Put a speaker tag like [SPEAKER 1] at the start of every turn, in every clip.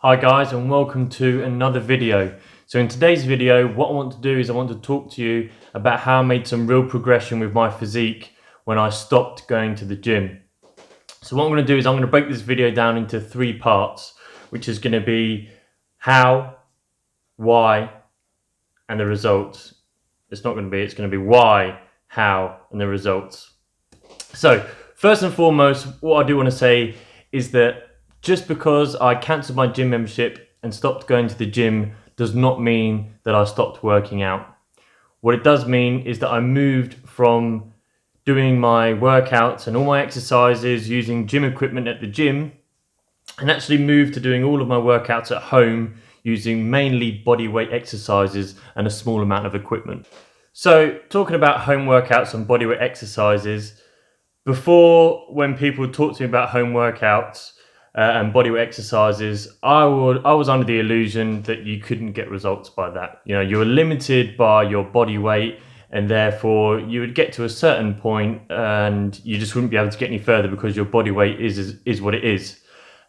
[SPEAKER 1] Hi guys, and welcome to another video. So in today's video, what I want to do is I want to talk to you about how I made some real progression with my physique when I stopped going to the gym. So what I'm going to do is I'm going to break this video down into three parts, which is going to be how, why, and the results. It's going to be why, how, and the results. So first and foremost, what I do want to say is that just because I cancelled my gym membership and stopped going to the gym does not mean that I stopped working out. What it does mean is that I moved from doing my workouts and all my exercises using gym equipment at the gym and actually moved to doing all of my workouts at home using mainly bodyweight exercises and a small amount of equipment. So talking about home workouts and bodyweight exercises, before, when people talk to me about home workouts and bodyweight exercises, I was under the illusion that you couldn't get results by that. You know, you were limited by your body weight, and therefore you would get to a certain point and you just wouldn't be able to get any further because your body weight is what it is.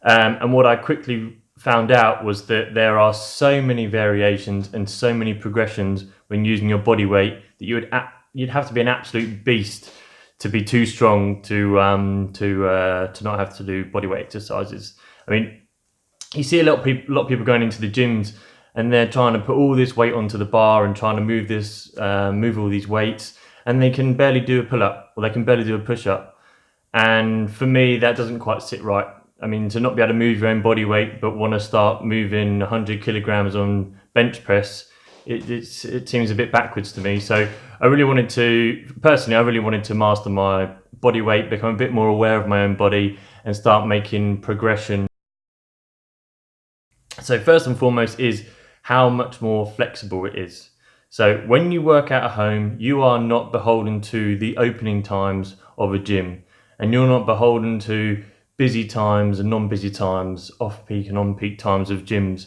[SPEAKER 1] And what I quickly found out was that there are so many variations and so many progressions when using your body weight that you'd have to be an absolute beast to be too strong to not have to do bodyweight exercises. I mean, you see a lot of people going into the gyms and they're trying to put all this weight onto the bar and trying to move all these weights, and they can barely do a pull-up or they can barely do a push-up. And for me, that doesn't quite sit right. I mean, to not be able to move your own body weight but want to start moving 100 kilograms on bench press, it seems a bit backwards to me. So I really wanted to master my body weight, become a bit more aware of my own body and start making progression. So first and foremost is how much more flexible it is. So when you work out at home, you are not beholden to the opening times of a gym, and you're not beholden to busy times and non-busy times, off-peak and on-peak times of gyms.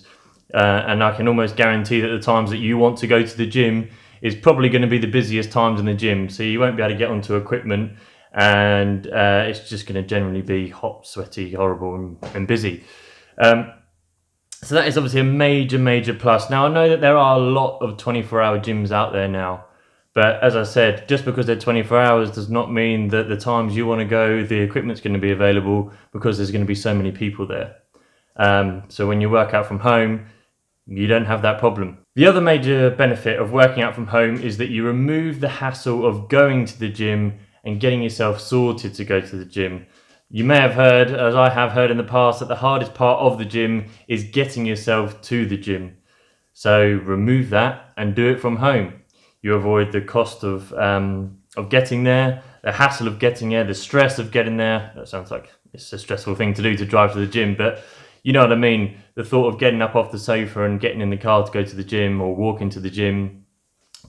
[SPEAKER 1] And I can almost guarantee that the times that you want to go to the gym is probably going to be the busiest times in the gym. So you won't be able to get onto equipment, and it's just going to generally be hot, sweaty, horrible, and busy. So that is obviously a major plus. Now I know that there are a lot of 24-hour gyms out there now, but as I said, just because they're 24 hours does not mean that the times you want to go, the equipment's going to be available, because there's going to be so many people there. So when you work out from home, you don't have that problem. The other major benefit of working out from home is that you remove the hassle of going to the gym and getting yourself sorted to go to the gym. You may have heard, as I have heard in the past, that the hardest part of the gym is getting yourself to the gym. So remove that and do it from home. You avoid the cost of getting there, the hassle of getting there, the stress of getting there. That sounds like it's a stressful thing to do, to drive to the gym, but you know what I mean. The thought of getting up off the sofa and getting in the car to go to the gym or walking to the gym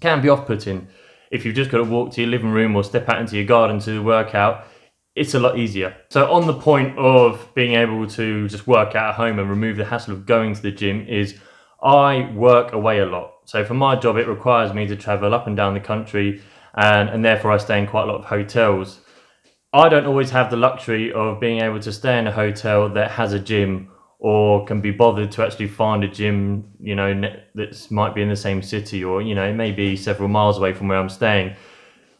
[SPEAKER 1] can be off-putting. If you've just got to walk to your living room or step out into your garden to work out, it's a lot easier. So on the point of being able to just work out at home and remove the hassle of going to the gym is I work away a lot. So for my job, it requires me to travel up and down the country, and therefore I stay in quite a lot of hotels. I don't always have the luxury of being able to stay in a hotel that has a gym or can be bothered to actually find a gym, you know, that might be in the same city, or, you know, it may be several miles away from where I'm staying.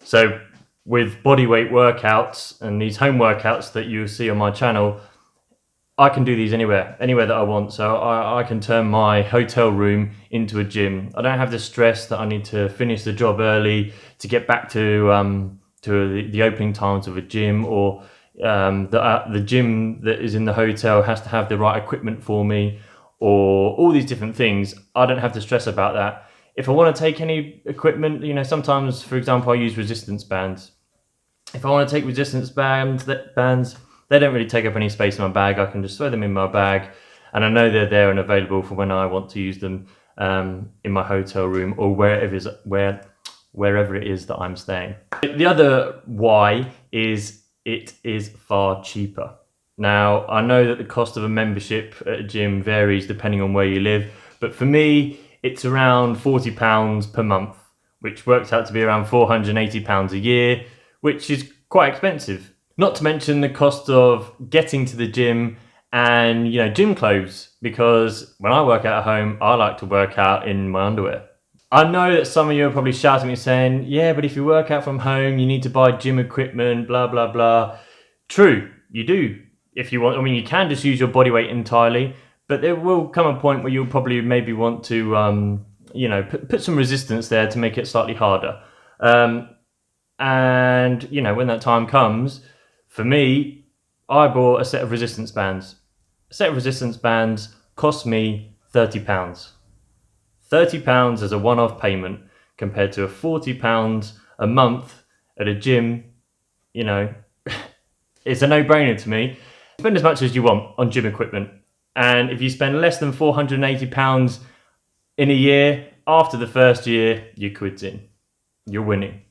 [SPEAKER 1] So with bodyweight workouts and these home workouts that you see on my channel, I can do these anywhere that I want. So I can turn my hotel room into a gym. I don't have the stress that I need to finish the job early to get back to the opening times of a gym, or the gym that is in the hotel has to have the right equipment for me, or all these different things. I don't have to stress about that. If I want to take any equipment, you know, sometimes, for example, I use resistance bands. If I want to take resistance bands, they don't really take up any space in my bag. I can just throw them in my bag, and I know they're there and available for when I want to use them in my hotel room or wherever it is that I'm staying. The other why is it is far cheaper. Now, I know that the cost of a membership at a gym varies depending on where you live, but for me, it's around £40 per month, which works out to be around £480 a year, which is quite expensive. Not to mention the cost of getting to the gym and gym clothes, because when I work out at home, I like to work out in my underwear. I know that some of you are probably shouting at me saying, yeah, but if you work out from home, you need to buy gym equipment, blah, blah, blah. True, you do. If you want, I mean, you can just use your body weight entirely, but there will come a point where you'll probably maybe want to, put some resistance there to make it slightly harder. And when that time comes, for me, I bought a set of resistance bands. A set of resistance bands cost me £30. £30 as a one-off payment compared to a £40 a month at a gym. It's a no-brainer to me. Spend as much as you want on gym equipment, and if you spend less than £480 in a year, after the first year, you're quitting. You're winning.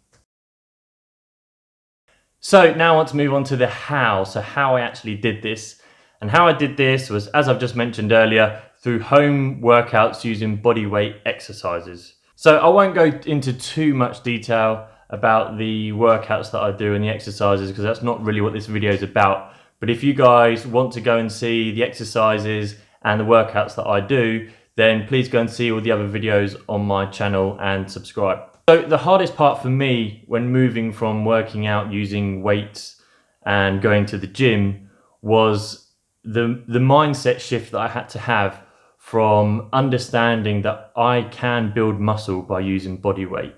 [SPEAKER 1] So now I want to move on to the how. So how I actually did this. And how I did this was, as I've just mentioned earlier, through home workouts using body weight exercises. So I won't go into too much detail about the workouts that I do and the exercises, because that's not really what this video is about. But if you guys want to go and see the exercises and the workouts that I do, then please go and see all the other videos on my channel and subscribe. So the hardest part for me when moving from working out using weights and going to the gym was the mindset shift that I had to have from understanding that I can build muscle by using body weight.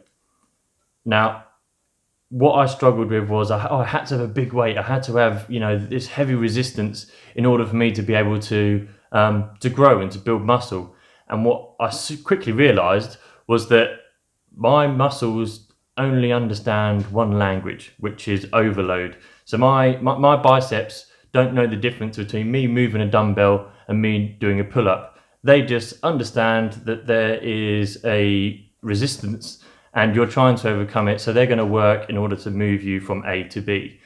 [SPEAKER 1] Now, what I struggled with was I had to have a big weight. I had to have this heavy resistance in order for me to be able to grow and to build muscle. And what I quickly realized was that my muscles only understand one language, which is overload. So my biceps don't know the difference between me moving a dumbbell and me doing a pull-up. They just understand that there is a resistance and you're trying to overcome it, so they're going to work in order to move you from A to B.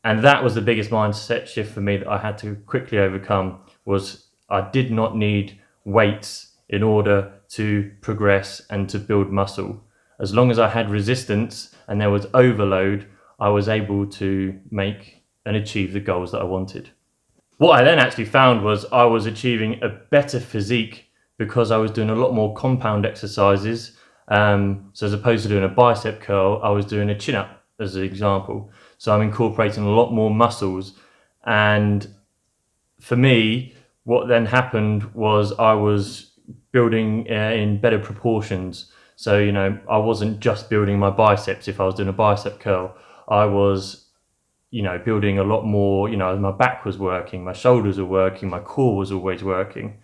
[SPEAKER 1] And that was the biggest mindset shift for me that I had to quickly overcome, was I did not need weights in order to progress and to build muscle. As long as I had resistance and there was overload, I was able to make and achieve the goals that I wanted. What I then actually found was I was achieving a better physique because I was doing a lot more compound exercises. So as opposed to doing a bicep curl, I was doing a chin-up as an example. So I'm incorporating a lot more muscles. And for me, what then happened was I was building in better proportions. So, I wasn't just building my biceps if I was doing a bicep curl. I was, building a lot more, my back was working, my shoulders were working, my core was always working.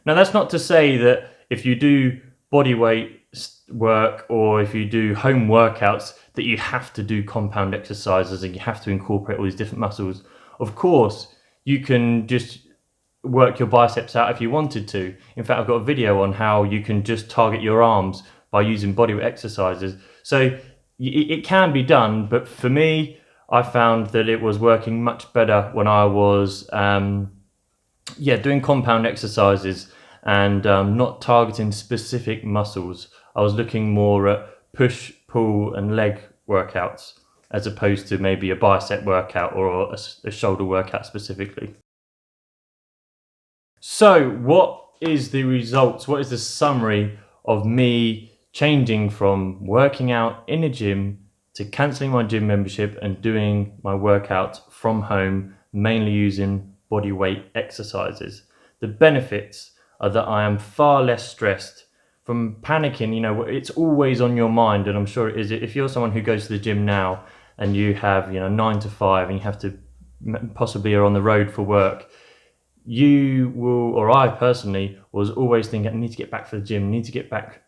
[SPEAKER 1] Now, that's not to say that if you do body weight work or if you do home workouts that you have to do compound exercises and you have to incorporate all these different muscles. Of course, you can just work your biceps out if you wanted to. In fact, I've got a video on how you can just target your arms by using body weight exercises. So it can be done, but for me, I found that it was working much better when I was doing compound exercises and not targeting specific muscles. I was looking more at push, pull and leg workouts as opposed to maybe a bicep workout or a shoulder workout specifically. So what is the results? What is the summary of me changing from working out in a gym to cancelling my gym membership and doing my workouts from home, mainly using body weight exercises? The benefits are that I am far less stressed from panicking. It's always on your mind, and I'm sure it is. If you're someone who goes to the gym now and you have 9 to 5 and you have to possibly are on the road for work, you will, or I personally was always thinking, I need to get back for the gym, I need to get back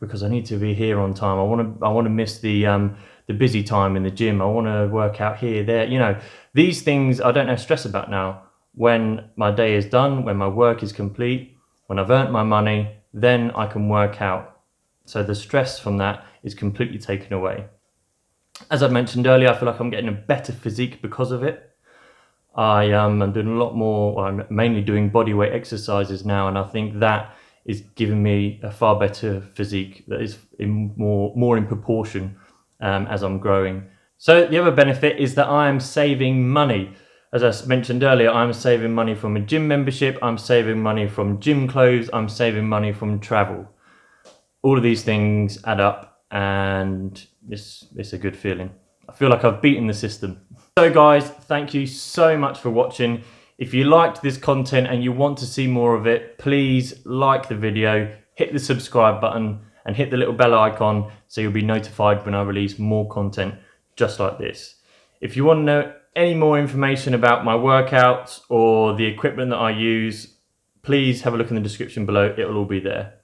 [SPEAKER 1] because I need to be here on time. I want to miss the busy time in the gym. I want to work out here, there. These things I don't have stress about now. When my day is done, when my work is complete, when I've earned my money, then I can work out. So the stress from that is completely taken away. As I mentioned earlier, I feel like I'm getting a better physique because of it. I'm doing a lot more, I'm mainly doing body weight exercises now, and I think that is giving me a far better physique that is more in proportion as I'm growing. So the other benefit is that I am saving money. As I mentioned earlier, I'm saving money from a gym membership, I'm saving money from gym clothes, I'm saving money from travel. All of these things add up, and it's a good feeling. I feel like I've beaten the system. So guys, thank you so much for watching. If you liked this content and you want to see more of it, please like the video, hit the subscribe button and hit the little bell icon so you'll be notified when I release more content just like this. If you want to know any more information about my workouts or the equipment that I use, please have a look in the description below. It will all be there.